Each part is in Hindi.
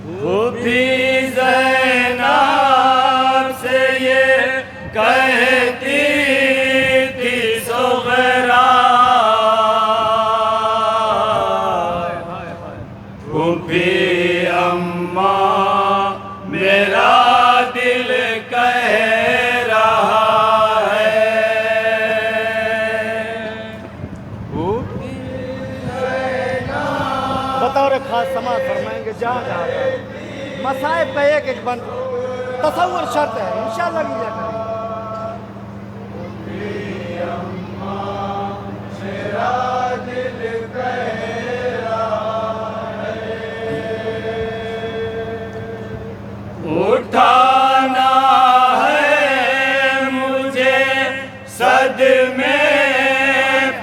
भी ज़ैनब से ये कहती थी सुग़रा, भी अम्मा मेरा दिल कह रहा है। बताओ रे खास समाज फरमाएंगे जहाँ जहाँ मसाइब का एक एक बंद तसव्वुर शर्त है, इंशाअल्लाह मिला करेंगे। उठाना है मुझे सदमे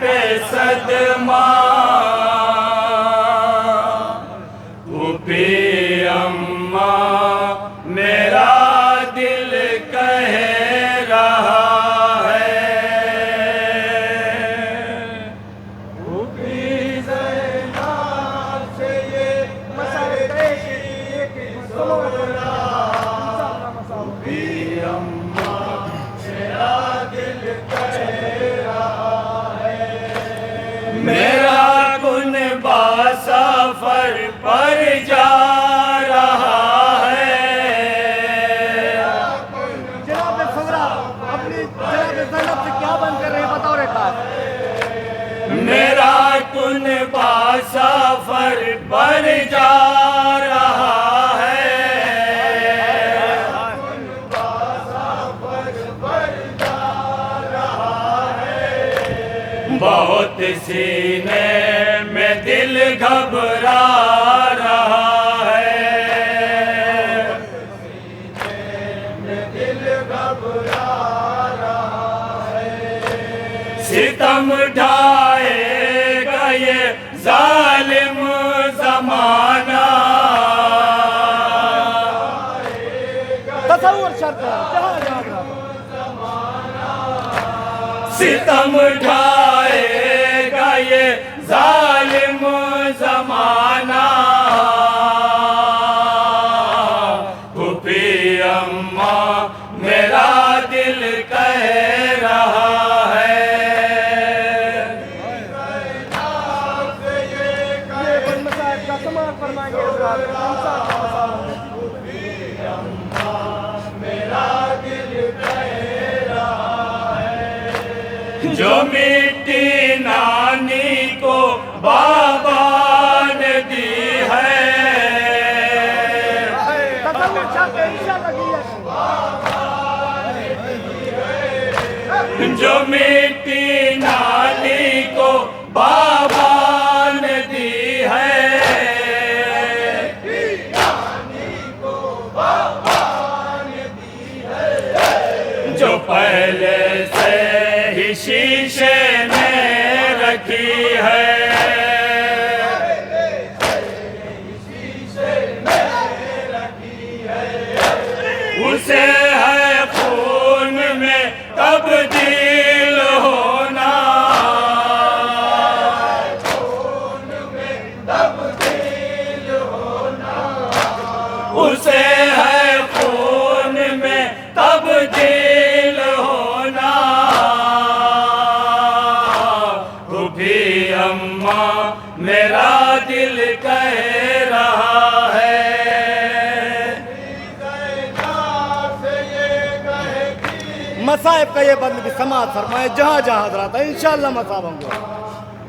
पे सदमा, भी अम्मा मेरा दिल कह रहा है। भी ज़ैनब से ये भी अम्मा मेरा दिल कह रहा है। मेरा कुनबा सफर पर जा रहा है। जनाब सगरा अपनी जनाब ज़ैनब से क्या बंद कर रहे हैं, बताओ रे खास। मेरा कुनबा सफर पर जा रहा है। बहुत सीने में दिल घबरा रहा है। सितम ढाएगा ये जालिम ज़माना, तसव्वुर शर्त है जहाँ जहाँ सितम ढाएगा ये जालिम ज़माना। भी अम्मा मेरा दिल कह रहा है। जो मिट्टी नानी को बाबा ने दी है, जो मिट्टी नानी को बाबा ने दी है, जो पहले से ही शीशे में रखी है, उसे है खून में तब्दील होना, उसे है खून में तब्दील होना। भी अम्मा मेरा दिल कह रहा है। मसाइब का ये बंद भी समाज फरमाए जहाँ जहाँ हजरात है, इंशाअल्लाह मसाब होंगे।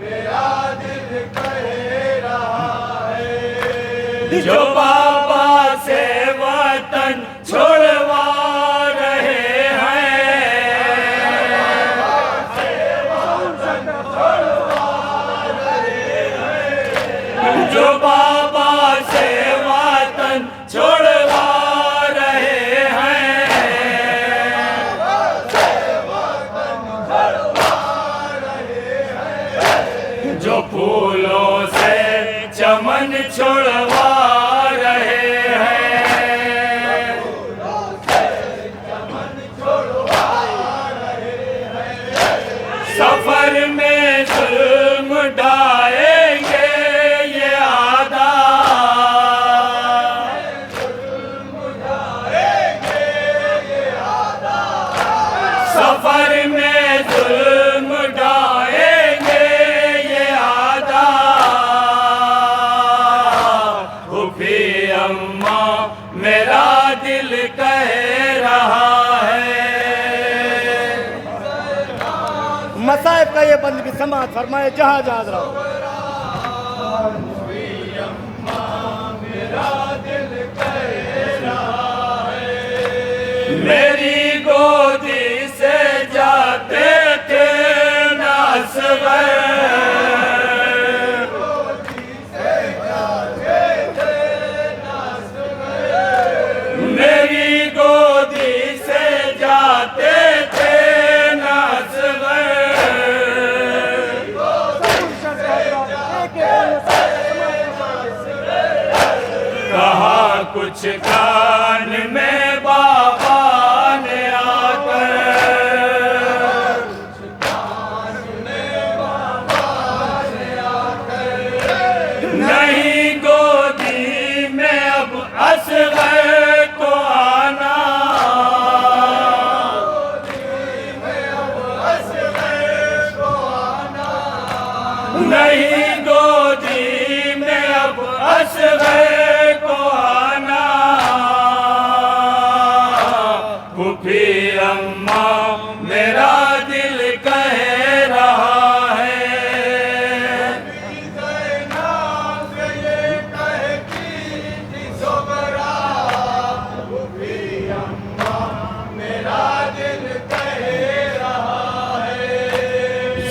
मेरा दिल कह रहा है। जो बाबा से वतन छोड़वा रहे हैं, जो बाबा से वतन छोड़वा रहे हैं, जो फूलों से चमन छोड़वा रहे हैं, फूफी अम्मा मेरा दिल कह रहा है। मसाइब का ये बंद भी समाज फरमाए जहाँ जहाँ रहो। मेरी गोदी से जाते थे नासग़र, मेरी गोदी से जाते थे कहा कुछ कान में बाबा ने आकर, नहीं गोदी में अब असग़र को आना, नहीं गोदी में अब असग़र को आना। फूफी अम्मा मेरा दिल कह रहा है।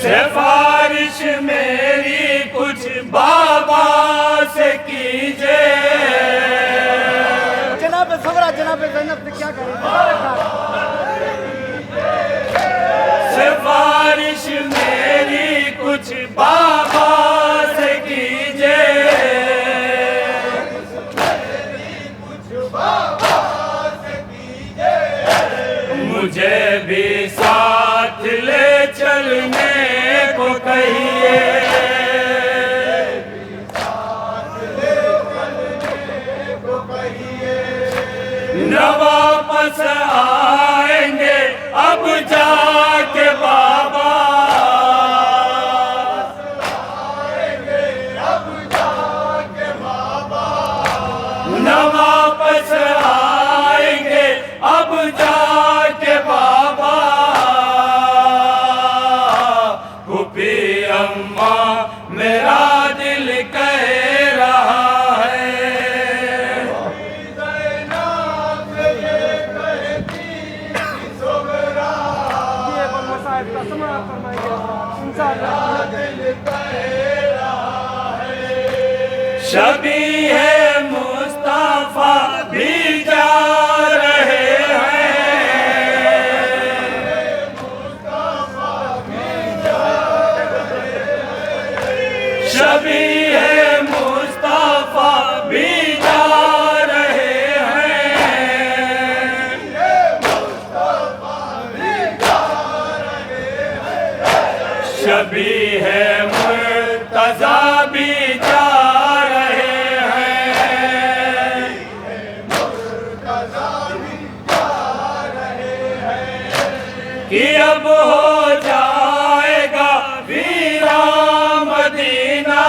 सिफारिश मेरी कुछ बाबा से कीजिए। जनाब सगरा जनाब ज़ैनब से क्या करें? सिफारिश मेरी कुछ बाबा से कीजिए। मुझे भी साथ ले चलने को कहिए। न वापस आएंगे अब जाके बाबा, न वापस आएंगे अब जाके बाबा। फूफी अम्मा मेरा दिल कह रहा है। शबी है मुस्तफा भी जा रहे हैं, शबी है मुस्तफा भी जा रहे हैं, शबी है मुर्तज़ा भी जा कि अब हो जाएगा वीरा मदीना,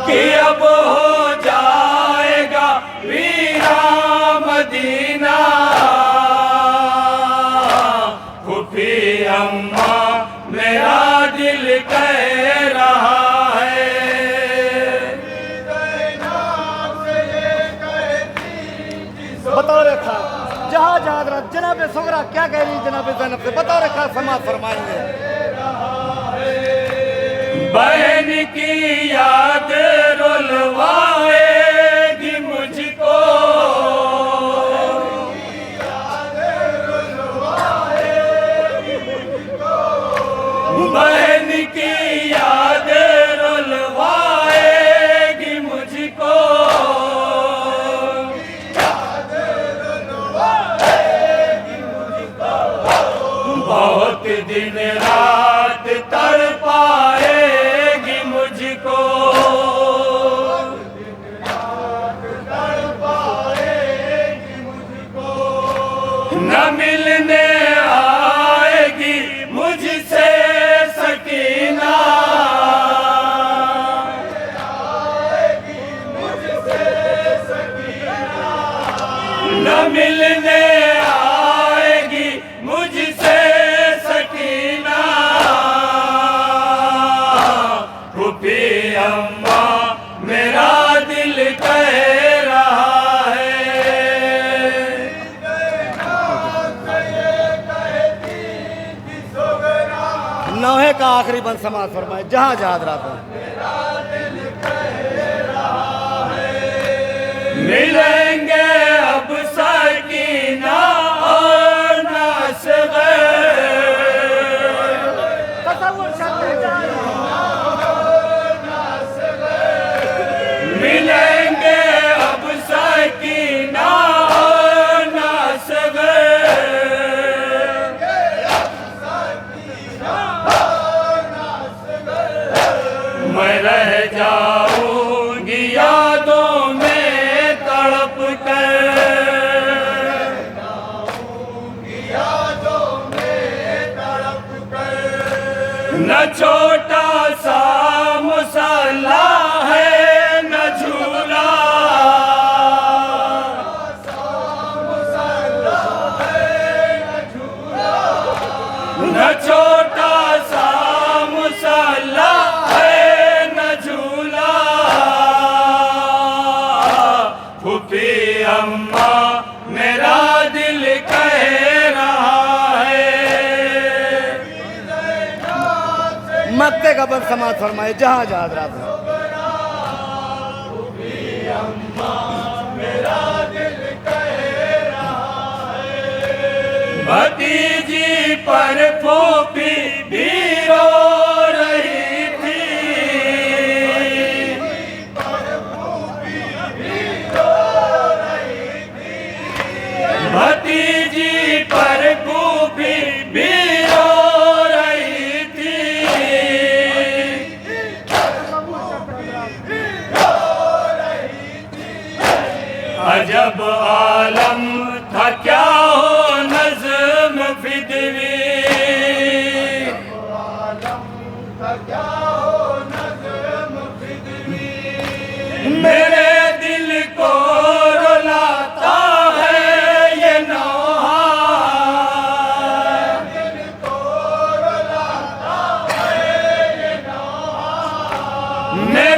कि अब हो जाएगा वीरा मदीना। फूफी अम्मा मेरा दिल कह रहा है। बताओ रेखा जहाँ जहाँ जनाब सगरा क्या कह रही जनाब ज़ैनब से? बताओ रेखा समाज फरमाएंगे। बहन की याद रुलवाएगी मुझको, बहन की याद रुलवाएगी मुझको। बहुत दिन रात तड़पाएगी मुझको, आखिरी बंद समाज फरमाए जहाँ जहाँ हजरात हैं। मिलेंगे अब सकीना और नसग़र, तसव्वुर शर्त है जहाँ मिलेंगे अब सकीना और नसग़र। मैं रह जाऊंगी यादों में तड़प कर, न छोटा सा मुसल्ला है न झूला, न छोटा सा मुसल्ला है न झूला। फूफी अम्मा मेरा दिल कह रहा है, मक्के का बंद समाज फरमाए जहाँ जहाँ हजरात हैं। भतीजी पर फूफी भी रो रही थी, भतीजी पर फूफी भी रो रही थी। अजब आलम था क्या हो नज़्म फिदवी, मेरे दिल को रुलाता है ये नौहा, मेरे